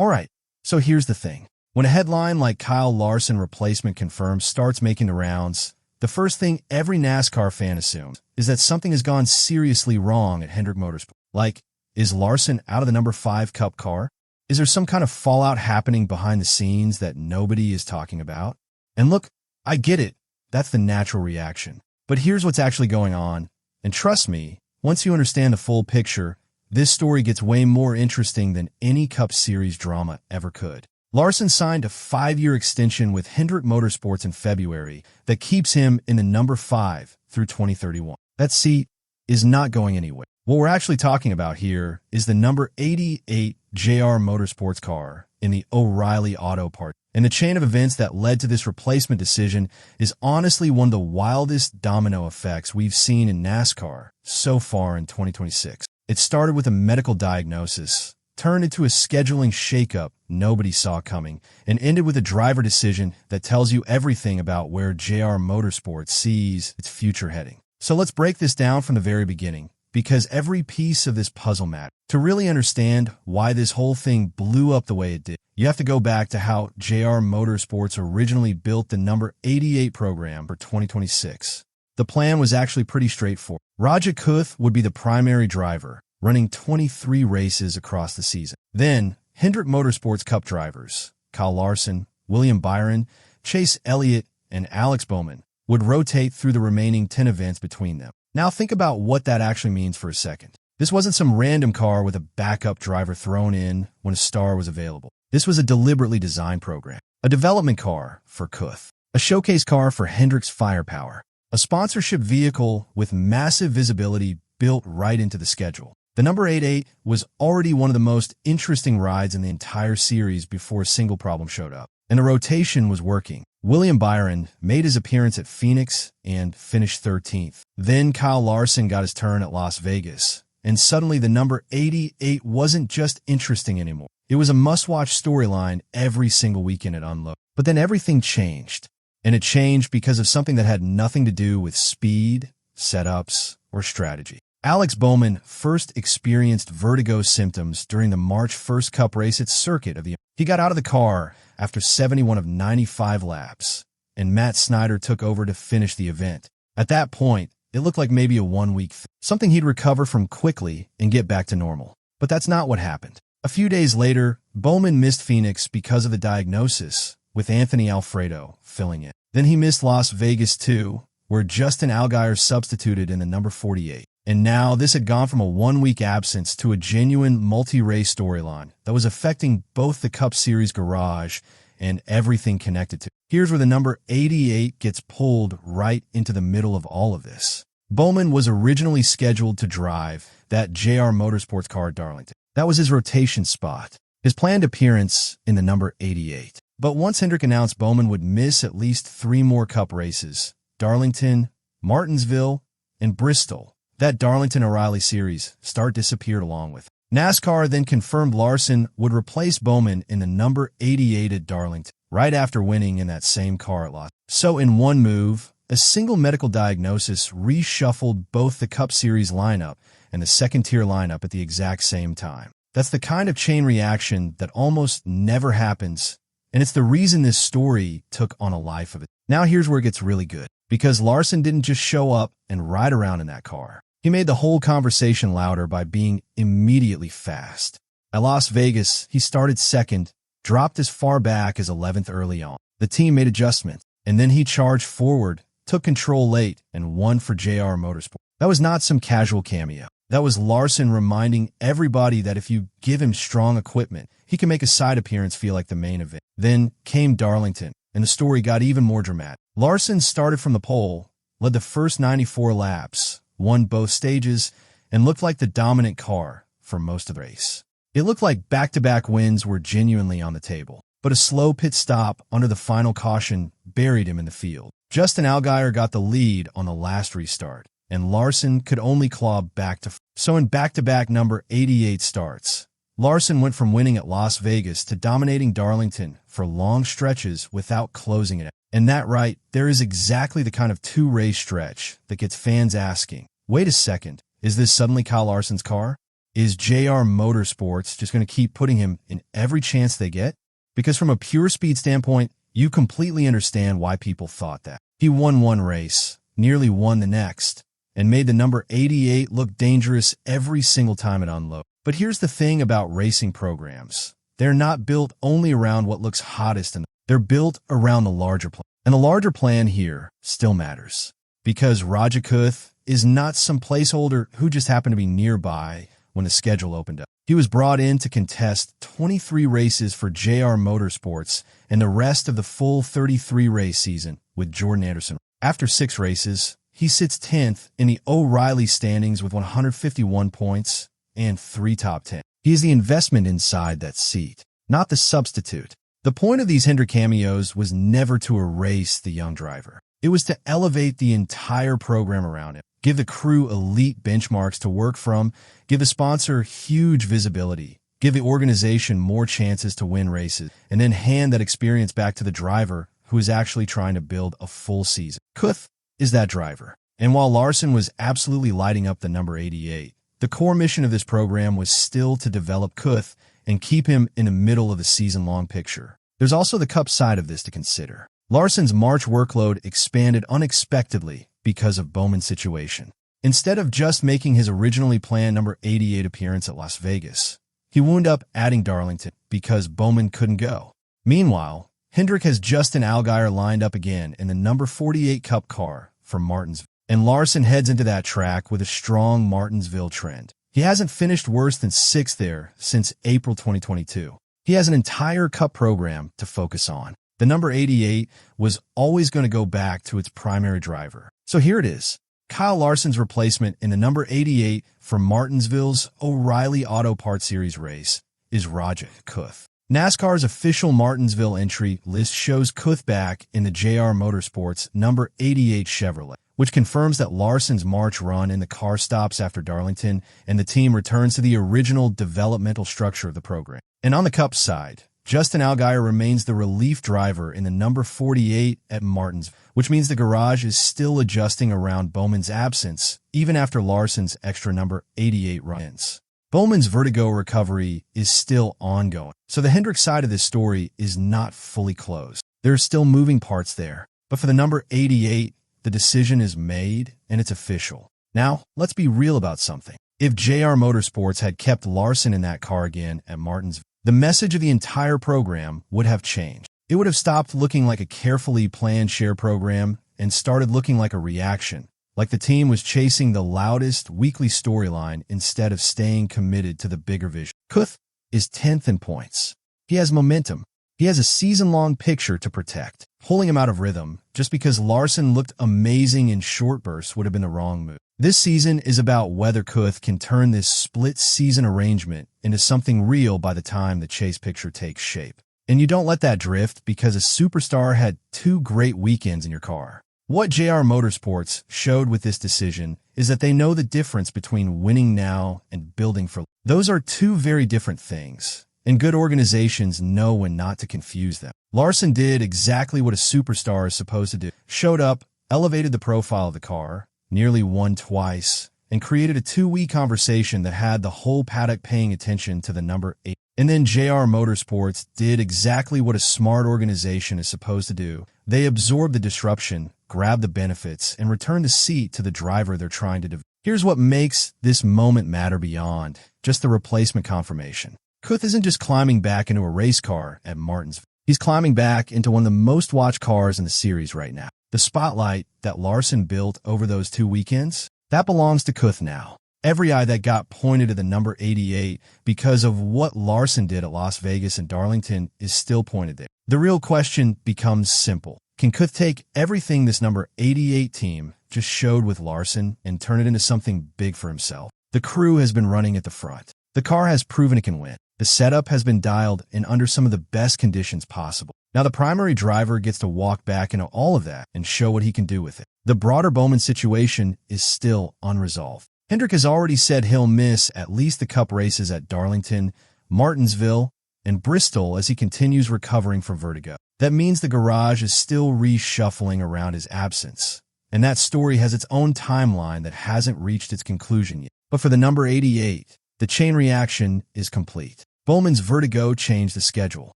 Alright, so here's the thing. When a headline like Kyle Larson replacement confirmed starts making the rounds, the first thing every NASCAR fan assumes is that something has gone seriously wrong at Hendrick Motorsports. Like, is Larson out of the number 5 Cup car? Is there some kind of fallout happening behind the scenes that nobody is talking about? And look, I get it. That's the natural reaction. But here's what's actually going on. And trust me, once you understand the full picture, this story gets way more interesting than any Cup Series drama ever could. Larson signed a 5-year extension with Hendrick Motorsports in February that keeps him in the number 5 through 2031. That seat is not going anywhere. What we're actually talking about here is the number 88 JR Motorsports car in the O'Reilly Auto Parts. And the chain of events that led to this replacement decision is honestly one of the wildest domino effects we've seen in NASCAR so far in 2026. It started with a medical diagnosis, turned into a scheduling shakeup nobody saw coming, and ended with a driver decision that tells you everything about where JR Motorsports sees its future heading. So let's break this down from the very beginning, because every piece of this puzzle matters. To really understand why this whole thing blew up the way it did, you have to go back to how JR Motorsports originally built the number 88 program for 2026. The plan was actually pretty straightforward. Raja Kuth would be the primary driver, running 23 races across the season. Then, Hendrick Motorsports Cup drivers, Kyle Larson, William Byron, Chase Elliott, and Alex Bowman, would rotate through the remaining 10 events between them. Now think about what that actually means for a second. This wasn't some random car with a backup driver thrown in when a star was available. This was a deliberately designed program. A development car for Kuth, a showcase car for Hendrick's firepower, a sponsorship vehicle with massive visibility built right into the schedule. The number 88 was already one of the most interesting rides in the entire series before a single problem showed up. And the rotation was working. William Byron made his appearance at Phoenix and finished 13th. Then Kyle Larson got his turn at Las Vegas. And suddenly the number 88 wasn't just interesting anymore. It was a must-watch storyline every single weekend at Unload. But then everything changed. And it changed because of something that had nothing to do with speed, setups, or strategy. Alex Bowman first experienced vertigo symptoms during the March 1st Cup race at Circuit of the. He got out of the car after 71 of 95 laps, and Matt Snyder took over to finish the event. At that point, it looked like maybe a one-week thing, something he'd recover from quickly and get back to normal. But that's not what happened. A few days later, Bowman missed Phoenix because of the diagnosis, with Anthony Alfredo filling in. Then he missed Las Vegas too, where Justin Allgaier substituted in the number 48. And now this had gone from a one-week absence to a genuine multi-race storyline that was affecting both the Cup Series garage and everything connected to it. Here's where the number 88 gets pulled right into the middle of all of this. Bowman was originally scheduled to drive that JR Motorsports car at Darlington. That was his rotation spot, his planned appearance in the number 88. But once Hendrick announced Bowman would miss at least 3 more Cup races, Darlington, Martinsville, and Bristol, that Darlington O'Reilly series disappeared along with. NASCAR then confirmed Larson would replace Bowman in the number 88 at Darlington, right after winning in that same car at Las. So in one move, a single medical diagnosis reshuffled both the Cup Series lineup and the second-tier lineup at the exact same time. That's the kind of chain reaction that almost never happens, and it's the reason this story took on a life of it. Now here's where it gets really good, because Larson didn't just show up and ride around in that car. He made the whole conversation louder by being immediately fast. At Las Vegas, he started second, dropped as far back as 11th early on. The team made adjustments, and then he charged forward, took control late, and won for JR Motorsports. That was not some casual cameo. That was Larson reminding everybody that if you give him strong equipment, he can make a side appearance feel like the main event. Then came Darlington, and the story got even more dramatic. Larson started from the pole, led the first 94 laps, won both stages, and looked like the dominant car for most of the race. It looked like back-to-back wins were genuinely on the table, but a slow pit stop under the final caution buried him in the field. Justin Allgaier got the lead on the last restart, and Larson could only claw back to. So in back-to-back number 88 starts, Larson went from winning at Las Vegas to dominating Darlington for long stretches without closing it. And that right, there is exactly the kind of 2-race stretch that gets fans asking, wait a second, is this suddenly Kyle Larson's car? Is JR Motorsports just going to keep putting him in every chance they get? Because from a pure speed standpoint, you completely understand why people thought that. He won one race, nearly won the next, and made the number 88 look dangerous every single time it unloaded. But here's the thing about racing programs. They're not built only around what looks hottest, they're built around the larger plan. And the larger plan here still matters. Because Raja Kuth is not some placeholder who just happened to be nearby when the schedule opened up. He was brought in to contest 23 races for JR Motorsports and the rest of the full 33-race season with Jordan Anderson. After 6 races, he sits 10th in the O'Reilly standings with 151 points and 3 top 10. He is the investment inside that seat, not the substitute. The point of these Hendrick cameos was never to erase the young driver. It was to elevate the entire program around him, give the crew elite benchmarks to work from, give the sponsor huge visibility, give the organization more chances to win races, and then hand that experience back to the driver who is actually trying to build a full season. Kuth is that driver. And while Larson was absolutely lighting up the number 88, the core mission of this program was still to develop Kuth and keep him in the middle of the season-long picture. There's also the Cup side of this to consider. Larson's March workload expanded unexpectedly because of Bowman's situation. Instead of just making his originally planned number 88 appearance at Las Vegas, he wound up adding Darlington because Bowman couldn't go. Meanwhile, Hendrick has Justin Allgaier lined up again in the number 48 Cup car from Martinsville, and Larson heads into that track with a strong Martinsville trend. He hasn't finished worse than 6th there since April 2022. He has an entire Cup program to focus on. The number 88 was always going to go back to its primary driver. So here it is. Kyle Larson's replacement in the number 88 for Martinsville's O'Reilly Auto Parts Series race is Raja Kuth. NASCAR's official Martinsville entry list shows Kuth back in the JR Motorsports number 88 Chevrolet, which confirms that Larson's March run in the car stops after Darlington and the team returns to the original developmental structure of the program. And on the Cup side, Justin Allgaier remains the relief driver in the number 48 at Martinsville, which means the garage is still adjusting around Bowman's absence, even after Larson's extra number 88 run-ins. Bowmans Vertigo recovery is still ongoing, so the Hendrick side of this story is not fully closed. There are still moving parts there, but for the number 88, the decision is made and it's official. Now, let's be real about something. If JR Motorsports had kept Larson in that car again at Martinsville, the message of the entire program would have changed. It would have stopped looking like a carefully planned share program and started looking like a reaction, like the team was chasing the loudest weekly storyline instead of staying committed to the bigger vision. Kuth is 10th in points. He has momentum. He has a season-long picture to protect. Pulling him out of rhythm just because Larson looked amazing in short bursts would have been the wrong move. This season is about whether Kuth can turn this split-season arrangement into something real by the time the chase picture takes shape. And you don't let that drift because a superstar had 2 great weekends in your car. What JR Motorsports showed with this decision is that they know the difference between winning now and building for. Those are 2 very different things, and good organizations know when not to confuse them. Larson did exactly what a superstar is supposed to do. Showed up, elevated the profile of the car, nearly won twice, and created a 2-week conversation that had the whole paddock paying attention to the number 8. And then JR Motorsports did exactly what a smart organization is supposed to do. They absorbed the disruption, grabbed the benefits, and returned the seat to the driver they're trying to develop. Here's what makes this moment matter beyond just the replacement confirmation. Kuth isn't just climbing back into a race car at Martinsville. He's climbing back into one of the most watched cars in the series right now. The spotlight that Larson built over those 2 weekends, that belongs to Kuth now. Every eye that got pointed to the number 88 because of what Larson did at Las Vegas and Darlington is still pointed there. The real question becomes simple. Can Kuth take everything this number 88 team just showed with Larson and turn it into something big for himself? The crew has been running at the front. The car has proven it can win. The setup has been dialed in under some of the best conditions possible. Now the primary driver gets to walk back into all of that and show what he can do with it. The broader Bowman situation is still unresolved. Hendrick has already said he'll miss at least the Cup races at Darlington, Martinsville, and Bristol as he continues recovering from vertigo. That means the garage is still reshuffling around his absence, and that story has its own timeline that hasn't reached its conclusion yet. But for the number 88, The chain reaction is complete. Bowman's vertigo changed the schedule.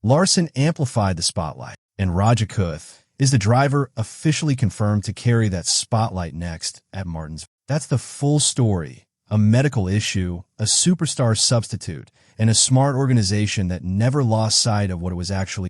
Larson amplified the spotlight, and Raja Kuth is the driver officially confirmed to carry that spotlight next at Martinsville. That's the full story. A medical issue, a superstar substitute, and a smart organization that never lost sight of what it was actually